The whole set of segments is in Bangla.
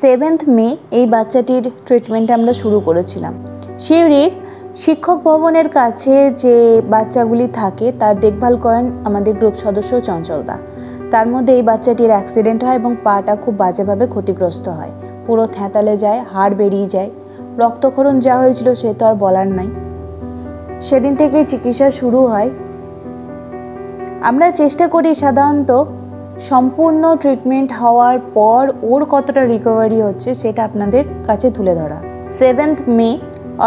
7th মে এই বাচ্চাটির ট্রিটমেন্ট আমরা শুরু করেছিলাম। সিউড়ির শিক্ষক ভবনের কাছে যে বাচ্চাগুলি থাকে তার দেখভাল করেন আমাদের গ্রুপ সদস্য চঞ্চলদা। তার মধ্যে এই বাচ্চাটির অ্যাক্সিডেন্ট হয় এবং পাটা খুব বাজেভাবে ক্ষতিগ্রস্ত হয়, পুরো থ্যাঁতালে যায়, হাড় বেরিয়ে যায়, রক্তক্ষরণ যা হয়েছিল সে তো আর বলার নাই। সেদিন থেকেই চিকিৎসা শুরু হয়। আমরা চেষ্টা করি সাধারণত সম্পূর্ণ ট্রিটমেন্ট হওয়ার পর ওর কতটা রিকভারি হচ্ছে সেটা আপনাদের কাছে তুলে ধরা। 7th মে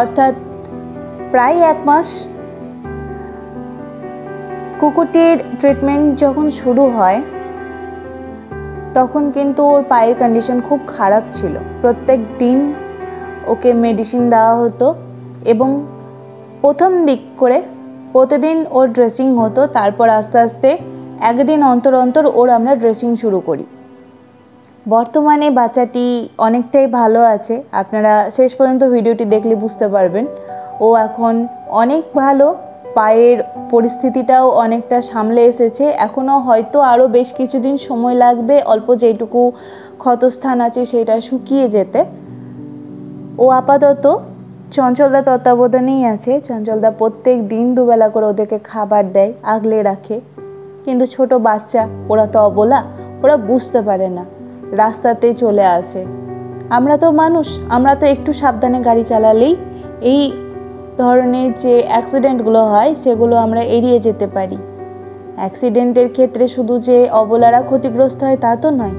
অর্থাৎ প্রায় 1 মাস কুকুরটির ট্রিটমেন্ট যখন শুরু হয় তখন কিন্তু ওর পায়ের কন্ডিশন খুব খারাপ ছিল। প্রত্যেক দিন ওকে মেডিসিন দেওয়া হতো এবং প্রথম দিক করে প্রতিদিন ওর ড্রেসিং হতো। তারপর আস্তে আস্তে একদিন অন্তর অন্তর ওর আমরা ড্রেসিং শুরু করি। বর্তমানে বাচ্চাটি অনেকটাই ভালো আছে, আপনারা শেষ পর্যন্ত ভিডিওটি দেখলে বুঝতে পারবেন। ও এখন অনেক ভালো, পায়ের পরিস্থিতিটাও অনেকটা সামলে এসেছে। এখনও হয়তো আরও বেশ কিছুদিন সময় লাগবে অল্প যেটুকু ক্ষতস্থান আছে সেটা শুকিয়ে যেতে। ও আপাতত চঞ্চলদা তত্ত্বাবধানেই আছে। চঞ্চলদা প্রত্যেক দিন দুবেলা করে ওদেরকে খাবার দেয়, আগলে রাখে। কিন্তু ছোট বাচ্চা, ওরা তো অবলা, ওরা বুঝতে পারে না, রাস্তাতেই চলে আসে। আমরা তো মানুষ, আমরা তো একটু সাবধানে গাড়ি চালালেই এই ধরনের যে অ্যাক্সিডেন্টগুলো হয় সেগুলো আমরা এড়িয়ে যেতে পারি। অ্যাক্সিডেন্টের ক্ষেত্রে শুধু যে অবলারা ক্ষতিগ্রস্ত হয় তা তো নয়,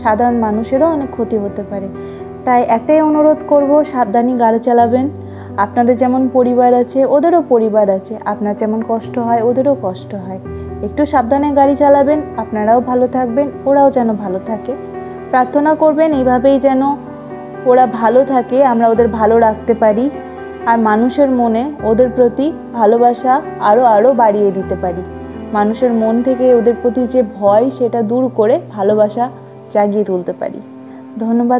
সাধারণ মানুষেরও অনেক ক্ষতি হতে পারে। তাই একটাই অনুরোধ করব, সাবধানে গাড়ি চালাবেন। আপনাদের যেমন পরিবার আছে ওদেরও পরিবার আছে, আপনার যেমন কষ্ট হয় ওদেরও কষ্ট হয়। একটু সাবধানে গাড়ি চালাবেন, আপনারাও ভালো থাকবেন, ওরাও যেন ভালো থাকে। প্রার্থনা করবেন এইভাবেই যেন ওরা ভালো থাকে, আমরা ওদের ভালো রাখতে পারি, আর মানুষের মনে ওদের প্রতি ভালোবাসা আরও বাড়িয়ে দিতে পারি। মানুষের মন থেকে ওদের প্রতি যে ভয় সেটা দূর করে ভালোবাসা জাগিয়ে তুলতে পারি। ধন্যবাদ।